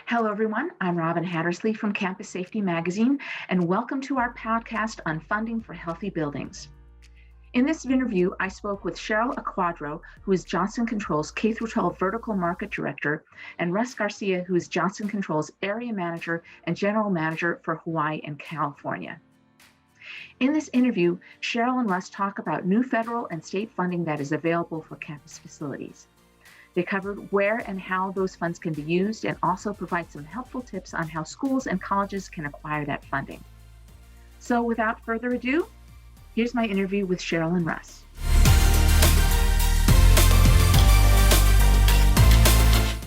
Hello, everyone. I'm Robin Hattersley from Campus Safety Magazine, and welcome to our podcast on funding for healthy buildings. In this interview, I spoke with Cheryl Aquadro, who is Johnson Controls K12 Vertical Market Director, and Russ Garcia, who is Johnson Controls Area Manager and General Manager for Hawaii and California. In this interview, Cheryl and Russ talk about new federal and state funding that is available for campus facilities. They covered where and how those funds can be used and also provide some helpful tips on how schools and colleges can acquire that funding. So without further ado, here's my interview with Cheryl and Russ.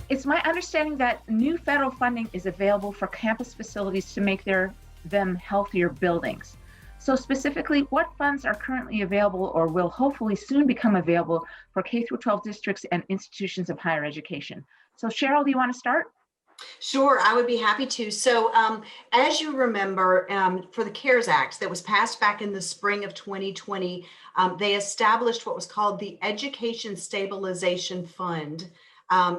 It's my understanding that new federal funding is available for campus facilities to make them healthier buildings. So specifically, what funds are currently available or will hopefully soon become available for K-12 districts and institutions of higher education? So Cheryl, do you want to start? Sure, I would be happy to. So as you remember, for the CARES Act that was passed back in the spring of 2020, they established what was called the Education Stabilization Fund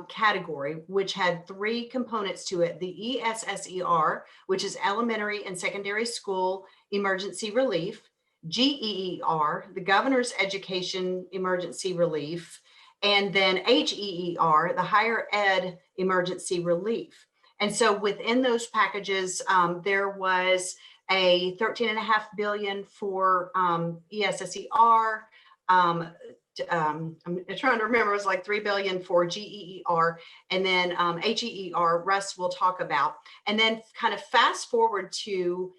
category, which had three components to it: the ESSER, which is elementary and secondary school emergency relief; GEER, the governor's education emergency relief; and then HEER, the higher ed emergency relief. And so within those packages, there was a $13.5 billion for ESSER. I'm trying to remember, it was like $3 billion for GEER, and then HEER, Russ will talk about. And then kind of fast forward to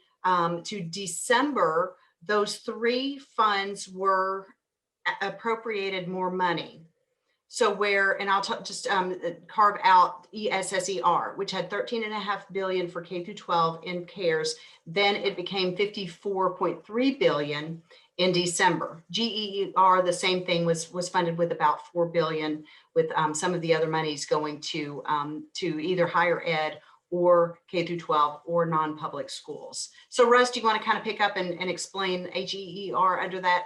December, those three funds were appropriated more money. So and I'll just carve out ESSER, which had $13.5 billion for K-12 in CARES. Then it became $54.3 billion in December. GEER, the same thing, was funded with about $4 billion, with some of the other monies going to either higher ed or K-12 or non-public schools. So Russ, do you want to kind of pick up and explain HEER under that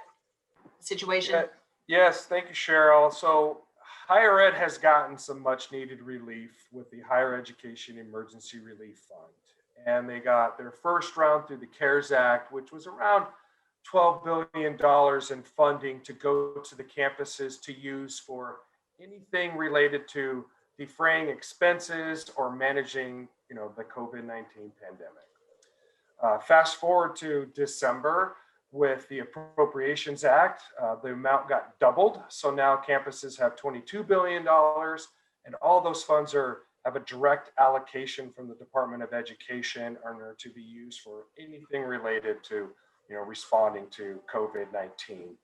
situation? Yes, thank you, Cheryl. So higher ed has gotten some much needed relief with the Higher Education Emergency Relief Fund. And they got their first round through the CARES Act, which was around $12 billion in funding to go to the campuses to use for anything related to defraying expenses or managing, the COVID-19 pandemic. Fast forward to December with the Appropriations Act, the amount got doubled. So now campuses have $22 billion, and all those funds have a direct allocation from the Department of Education and are to be used for anything related to responding to COVID-19.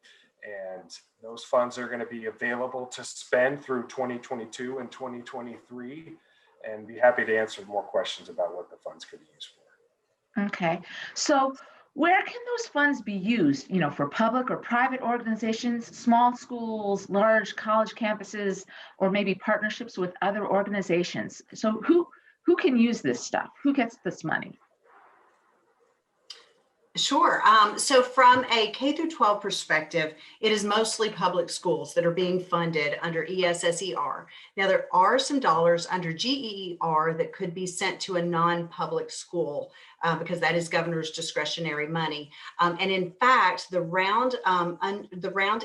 And those funds are going to be available to spend through 2022 and 2023, and be happy to answer more questions about what the funds could be used for. Okay, so where can those funds be used, for public or private organizations, small schools, large college campuses, or maybe partnerships with other organizations? So who can use this stuff? Who gets this money? Sure. So from a K-12 perspective, it is mostly public schools that are being funded under ESSER. Now, there are some dollars under GEER that could be sent to a non-public school because that is governor's discretionary money. And in fact, the round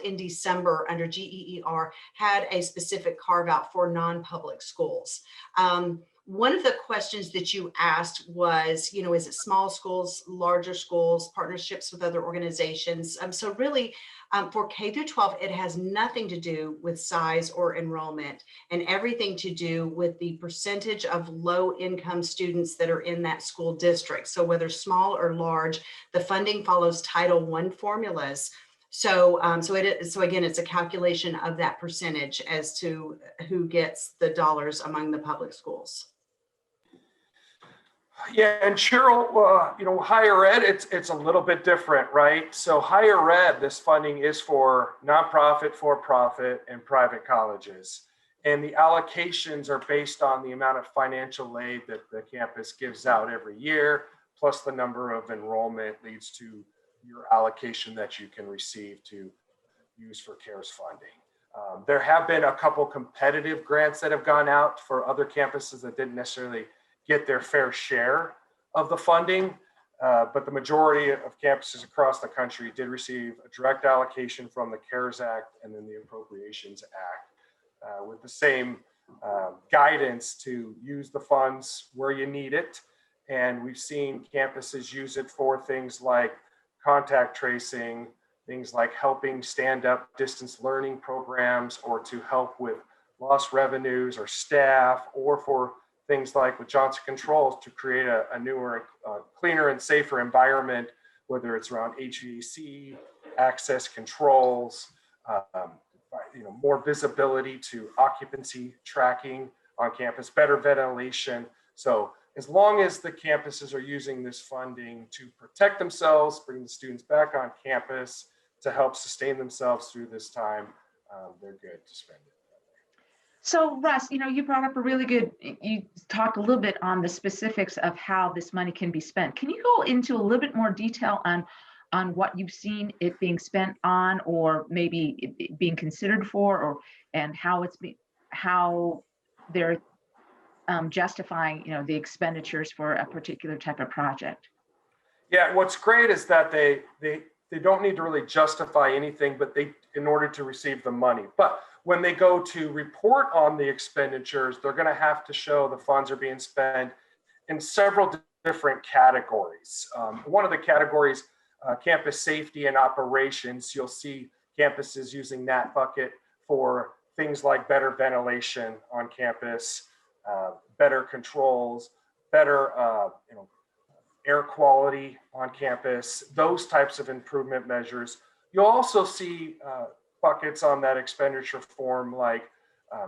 in December under GEER had a specific carve out for non-public schools. One of the questions that you asked was, is it small schools, larger schools, partnerships with other organizations? So really, for K-12, it has nothing to do with size or enrollment, and everything to do with the percentage of low-income students that are in that school district. So whether small or large, the funding follows Title I formulas. So again, it's a calculation of that percentage as to who gets the dollars among the public schools. Yeah, and Cheryl, higher ed, it's a little bit different, right? So higher ed, this funding is for nonprofit, for-profit, and private colleges. And the allocations are based on the amount of financial aid that the campus gives out every year, plus the number of enrollment leads to your allocation that you can receive to use for CARES funding. There have been a couple competitive grants that have gone out for other campuses that didn't necessarily get their fair share of the funding. But the majority of campuses across the country did receive a direct allocation from the CARES Act and then the Appropriations Act with the same guidance to use the funds where you need it. And we've seen campuses use it for things like contact tracing, things like helping stand up distance learning programs, or to help with lost revenues or staff, or for things like with Johnson Controls to create a newer, cleaner and safer environment, whether it's around HVAC, access controls, more visibility to occupancy tracking on campus, better ventilation. So as long as the campuses are using this funding to protect themselves, bring the students back on campus to help sustain themselves through this time, they're good to spend it. So Russ, you brought up you talked a little bit on the specifics of how this money can be spent. Can you go into a little bit more detail on what you've seen it being spent on, or maybe it being considered for, and how they're justifying, the expenditures for a particular type of project? Yeah, what's great is that they don't need to really justify anything, but in order to receive the money. But when they go to report on the expenditures, they're going to have to show the funds are being spent in several different categories. One of the categories, campus safety and operations, you'll see campuses using that bucket for things like better ventilation on campus, better controls, better air quality on campus, those types of improvement measures. You'll also see buckets on that expenditure form like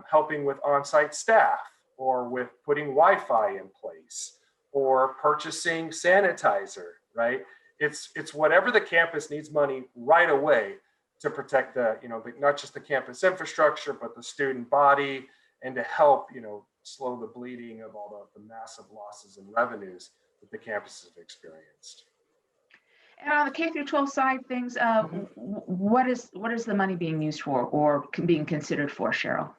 helping with on-site staff, or with putting Wi-Fi in place, or purchasing sanitizer, right? It's whatever the campus needs money right away to protect not just the campus infrastructure, but the student body, and to help, slow the bleeding of all the massive losses in revenues that the campuses have experienced. And on the K-12 side things, what is the money being used for, or being considered for, Cheryl?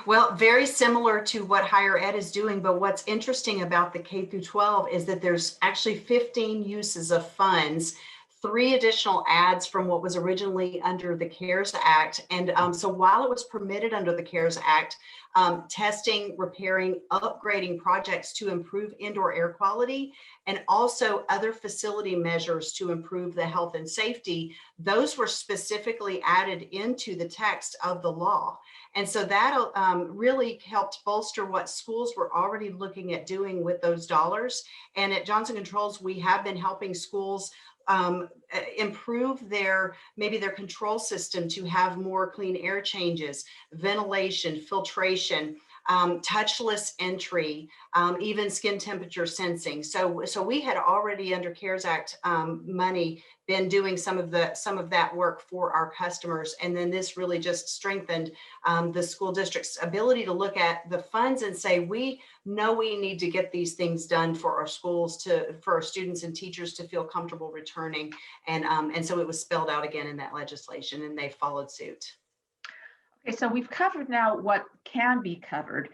Well, very similar to what higher ed is doing, but what's interesting about the K-12 is that there's actually 15 uses of funds, 3 additional adds from what was originally under the CARES Act. And so while it was permitted under the CARES Act, testing, repairing, upgrading projects to improve indoor air quality, and also other facility measures to improve the health and safety, those were specifically added into the text of the law. And so that really helped bolster what schools were already looking at doing with those dollars. And at Johnson Controls, we have been helping schools improve their control system to have more clean air changes, ventilation, filtration, touchless entry, even skin temperature sensing. So we had already under CARES Act money been doing some of that work for our customers, and then this really just strengthened the school district's ability to look at the funds and say, we know we need to get these things done for our schools, for our students and teachers to feel comfortable returning, and so it was spelled out again in that legislation, and they followed suit. Okay, so we've covered now what can be covered.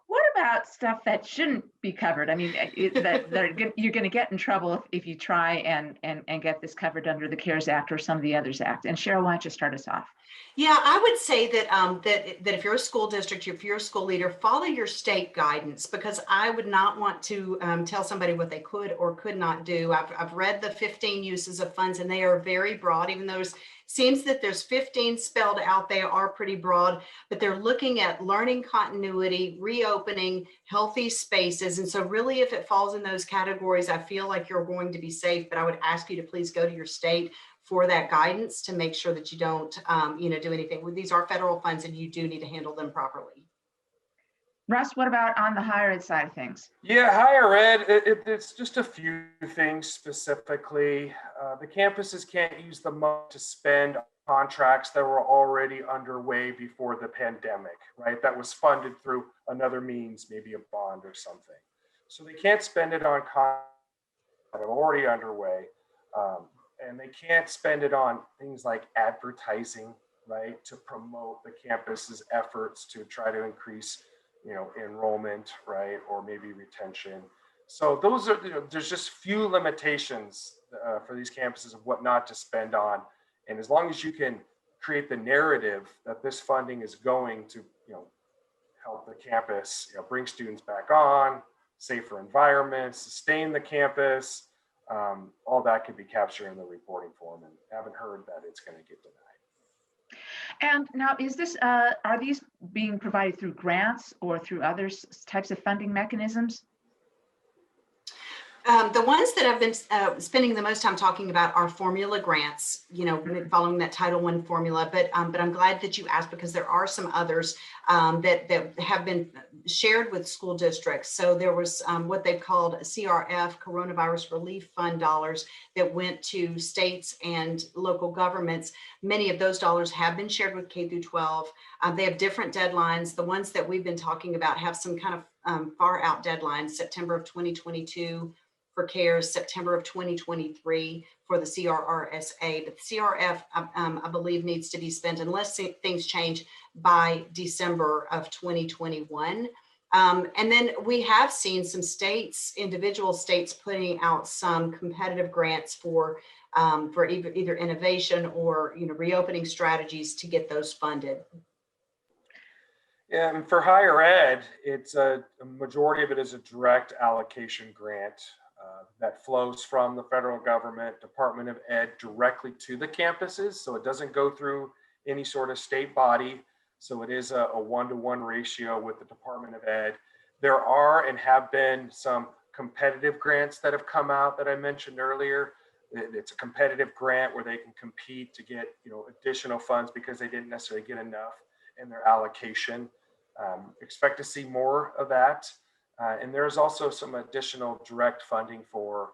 What about stuff that shouldn't be covered? I mean, you're going to get in trouble if you try and get this covered under the CARES Act or some of the others act. And Cheryl, why don't you start us off? Yeah, I would say that if you're a school district, if you're a school leader, follow your state guidance, because I would not want to tell somebody what they could or could not do. I've read the 15 uses of funds, and they are very broad, even though it seems that there's 15 spelled out. They are pretty broad, but they're looking at learning continuity, reopening, healthy spaces. And so really, if it falls in those categories, I feel like you're going to be safe, but I would ask you to please go to your state for that guidance to make sure that you don't, do anything. These are federal funds, and you do need to handle them properly. Russ, what about on the higher ed side of things? Yeah, higher ed, it's just a few things specifically. The campuses can't use the money to spend on contracts that were already underway before the pandemic, right? That was funded through another means, maybe a bond or something. So they can't spend it on contracts that are already underway. And they can't spend it on things like advertising, right, to promote the campus's efforts to try to increase enrollment, right, or maybe retention. So those are, there's just few limitations for these campuses of what not to spend on. And as long as you can create the narrative that this funding is going to, help the campus, bring students back on, safer environments, sustain the campus, all that could be captured in the reporting form, and haven't heard that it's going to get denied. And now, are these being provided through grants or through other types of funding mechanisms? The ones that I've been spending the most time talking about are formula grants, following that Title I formula. But I'm glad that you asked, because there are some others that have been shared with school districts. So there was what they've called CRF, Coronavirus Relief Fund dollars, that went to states and local governments. Many of those dollars have been shared with K through 12. They have different deadlines. The ones that we've been talking about have some kind of far out deadlines: September of 2022 for CARES, September of 2023 for the CRRSA. But the CRF, I believe, needs to be spent, unless things change, by December of 2021. And then we have seen some states, individual states, putting out some competitive grants for either innovation or reopening strategies to get those funded. Yeah, and for higher ed, it's a majority of it is a direct allocation grant that flows from the federal government, Department of Ed, directly to the campuses. So it doesn't go through any sort of state body. So it is a 1-to-1 ratio with the Department of Ed. There are and have been some competitive grants that have come out that I mentioned earlier. It's a competitive grant where they can compete to get additional funds because they didn't necessarily get enough in their allocation. Expect to see more of that. And there's also some additional direct funding for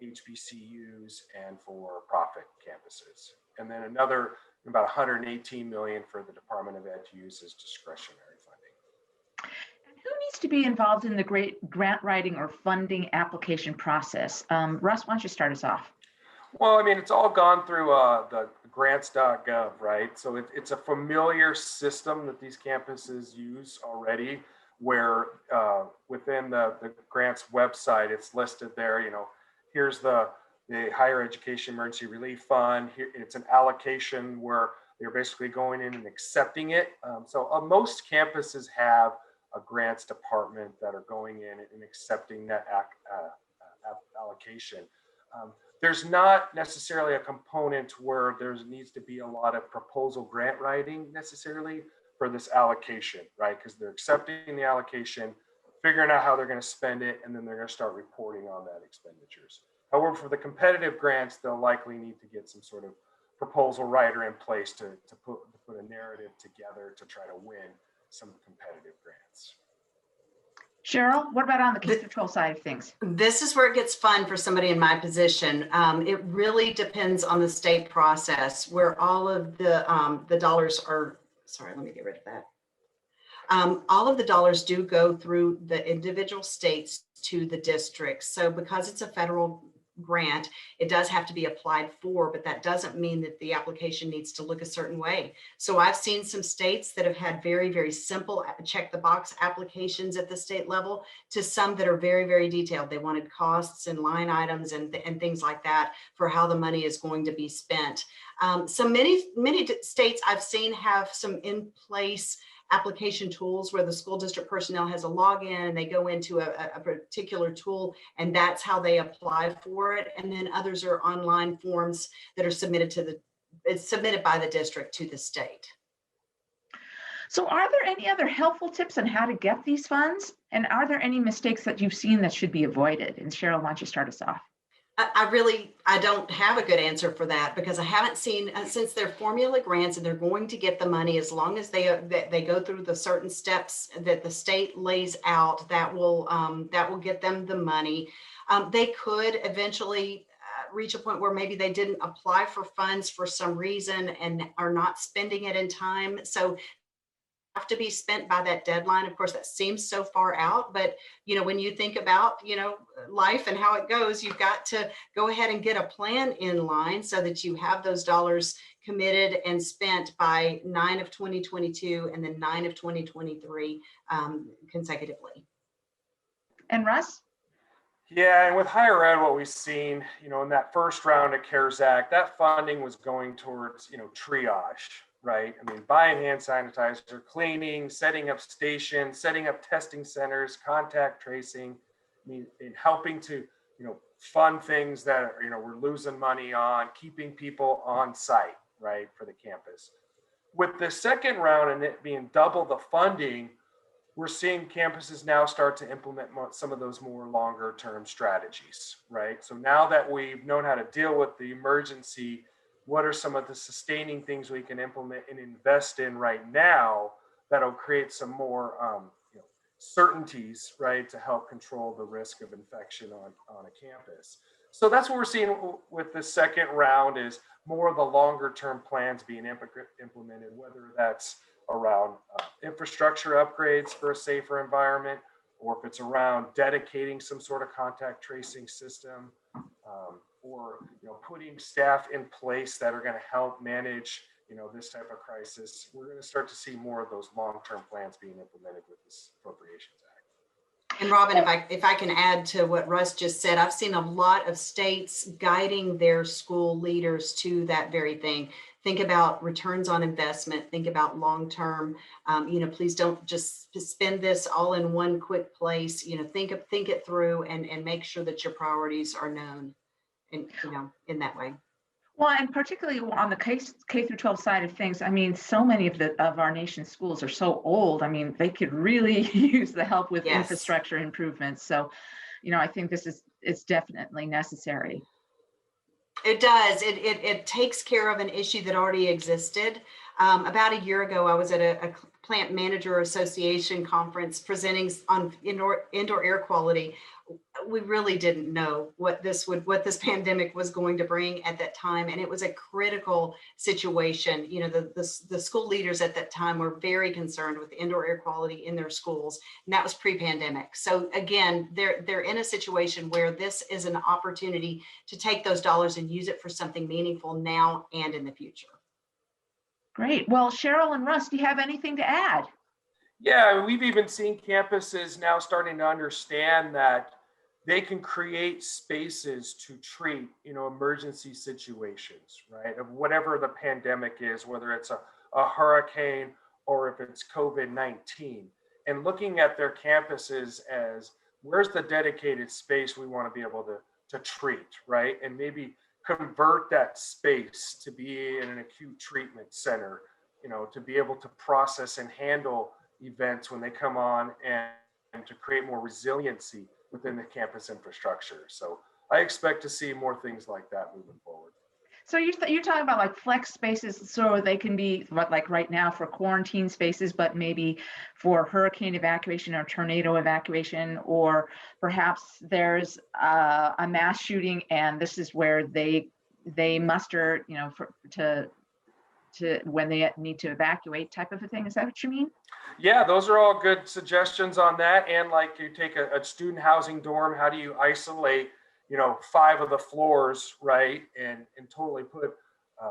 HBCUs and for profit campuses. And then another about $118 million for the Department of Ed to use as discretionary funding. And who needs to be involved in the grant writing or funding application process? Russ, why don't you start us off? Well, I mean, it's all gone through the grants.gov, right? So it's a familiar system that these campuses use already, where within the grants website, it's listed there, here's the Higher Education Emergency Relief Fund. Here, it's an allocation where they're basically going in and accepting it. So most campuses have a grants department that are going in and accepting that allocation. There's not necessarily a component where there needs to be a lot of proposal grant writing necessarily for this allocation, right? Because they're accepting the allocation, figuring out how they're going to spend it, and then they're going to start reporting on that expenditures. However, for the competitive grants, they'll likely need to get some sort of proposal writer in place to put a narrative together to try to win some competitive grants. Cheryl, what about on the K-12 side of things? This is where it gets fun for somebody in my position. It really depends on the state process, where all of the dollars are, sorry, let me get rid of that. All of the dollars do go through the individual states to the districts. So because it's a federal grant, it does have to be applied for, but that doesn't mean that the application needs to look a certain way. So I've seen some states that have had very, very simple check the box applications at the state level, to some that are very, very detailed. They wanted costs and line items and things like that for how the money is going to be spent. So many states I've seen have some in place application tools where the school district personnel has a login and they go into a particular tool, and that's how they apply for it. And then others are online forms that are submitted by the district to the state. So are there any other helpful tips on how to get these funds? And are there any mistakes that you've seen that should be avoided? And Cheryl, why don't you start us off? I don't have a good answer for that, because I haven't seen, since they're formula grants and they're going to get the money, as long as they go through the certain steps that the state lays out, that will get them the money. They could eventually reach a point where maybe they didn't apply for funds for some reason and are not spending it in time. So to be spent by that deadline. Of course, that seems so far out, but when you think about, life and how it goes, you've got to go ahead and get a plan in line so that you have those dollars committed and spent by 9 of 2022 and then 9 of 2023 consecutively. And Russ? Yeah, and with higher ed, what we've seen, in that first round of CARES Act, that funding was going towards, triage, right? I mean, buying hand sanitizer, cleaning, setting up stations, setting up testing centers, contact tracing, and helping to, fund things that, we're losing money on, keeping people on site, right, for the campus. With the second round and it being double the funding, we're seeing campuses now start to implement some of those more longer term strategies, right? So now that we've known how to deal with the emergency, what are some of the sustaining things we can implement and invest in right now that'll create some more certainties, right, to help control the risk of infection on a campus. So that's what we're seeing with the second round is more of the longer term plans being implemented, whether that's around infrastructure upgrades for a safer environment, or if it's around dedicating some sort of contact tracing system, or putting staff in place that are going to help manage this type of crisis. We're going to start to see more of those long-term plans being implemented with this Appropriations Act. And Robin, if I can add to what Russ just said, I've seen a lot of states guiding their school leaders to that very thing. Think about returns on investment, think about long-term, please don't just spend this all in one quick place, think it through and make sure that your priorities are known and, in that way. Well, and particularly on the K through 12 side of things, I mean, so many of our nation's schools are so old. I mean, they could really use the help with infrastructure improvements. So, I think it's definitely necessary. It does. It takes care of an issue that already existed. About a year ago, I was at a Plant Manager Association conference presenting on indoor air quality. We really didn't know what this pandemic was going to bring at that time, and it was a critical situation. The school leaders at that time were very concerned with indoor air quality in their schools, and that was pre-pandemic. So again, they're in a situation where this is an opportunity to take those dollars and use it for something meaningful now and in the future. Great. Well, Cheryl and Russ, do you have anything to add? Yeah, we've even seen campuses now starting to understand that they can create spaces to treat, emergency situations, right? Of whatever the pandemic is, whether it's a hurricane or if it's COVID-19, and looking at their campuses as where's the dedicated space we want to be able to treat, right? And maybe convert that space to be in an acute treatment center, to be able to process and handle events when they come on and to create more resiliency within the campus infrastructure. So I expect to see more things like that moving forward. So you're talking about like flex spaces, so they can be like right now for quarantine spaces, but maybe for hurricane evacuation or tornado evacuation, or perhaps there's a mass shooting and this is where they muster, to when they need to evacuate type of a thing. Is that what you mean? Yeah, those are all good suggestions on that. And like you take a student housing dorm, how do you isolate 5 of the floors, right? And totally put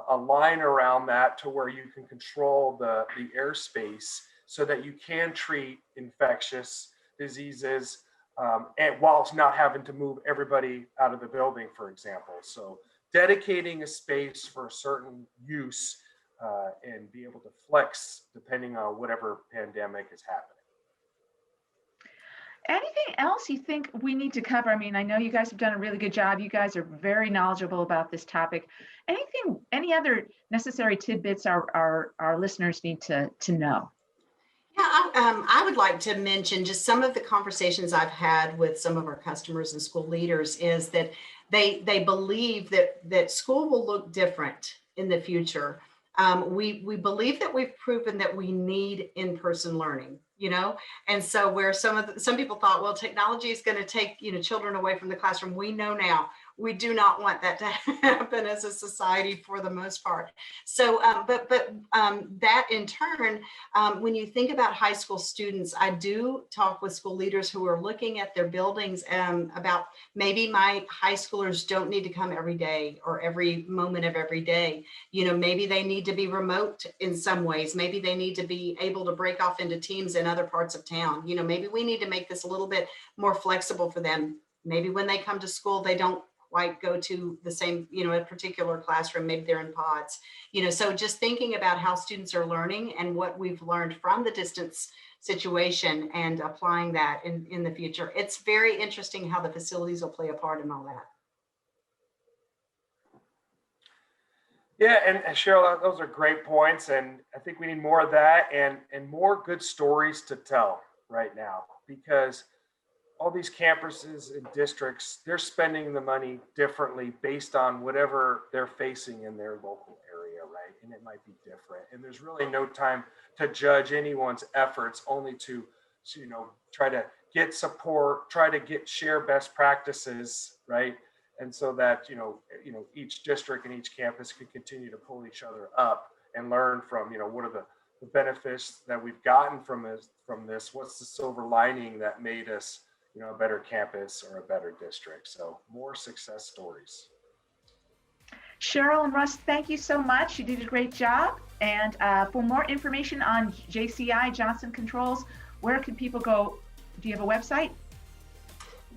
a line around that to where you can control the airspace so that you can treat infectious diseases and whilst not having to move everybody out of the building, for example. So dedicating a space for a certain use and be able to flex depending on whatever pandemic is happening. Anything else you think we need to cover? I mean, I know you guys have done a really good job. You guys are very knowledgeable about this topic. Any other necessary tidbits our listeners need to know? Yeah, I would like to mention just some of the conversations I've had with some of our customers and school leaders is that they believe that school will look different in the future. We believe that we've proven that we need in-person learning, and so where some people thought, well, technology is going to take, children away from the classroom. We know now We do not want that to happen as a society for the most part. So, but that in turn, when you think about high school students, I do talk with school leaders who are looking at their buildings about maybe my high schoolers don't need to come every day or every moment of every day. You know, maybe they need to be remote in some ways. Maybe they need to be able to break off into teams in other parts of town. You know, maybe we need to make this a little bit more flexible for them. Maybe when they come to school, they don't quite go to the same, you know, a particular classroom, maybe they're in pods, you know, so just thinking about how students are learning and what we've learned from the distance situation and applying that in the future. It's very interesting how the facilities will play a part in all that. Yeah, and Cheryl, those are great points, and I think we need more of that and more good stories to tell right now, because all these campuses and districts, they're spending the money differently based on whatever they're facing in their local area, right? And it might be different. And there's really no time to judge anyone's efforts, only to you know, try to get support, try to share best practices, right? And so that, you know, each district and each campus can continue to pull each other up and learn from, you know, what are the benefits that we've gotten from this? What's the silver lining that made us, you know, a better campus or a better district? So more success stories. Cheryl and Russ, thank you so much. You did a great job. And for more information on JCI, Johnson Controls, where can people go? Do you have a website?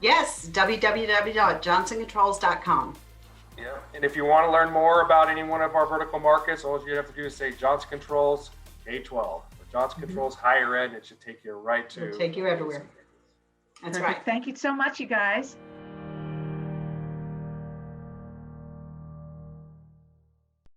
Yes, www.johnsoncontrols.com. Yeah, and if you want to learn more about any one of our vertical markets, all you have to do is say Johnson Controls K12 or Johnson Controls Higher Ed, and it should take you right to. It'll take you everywhere. That's Perfect. right. Thank you so much, you guys.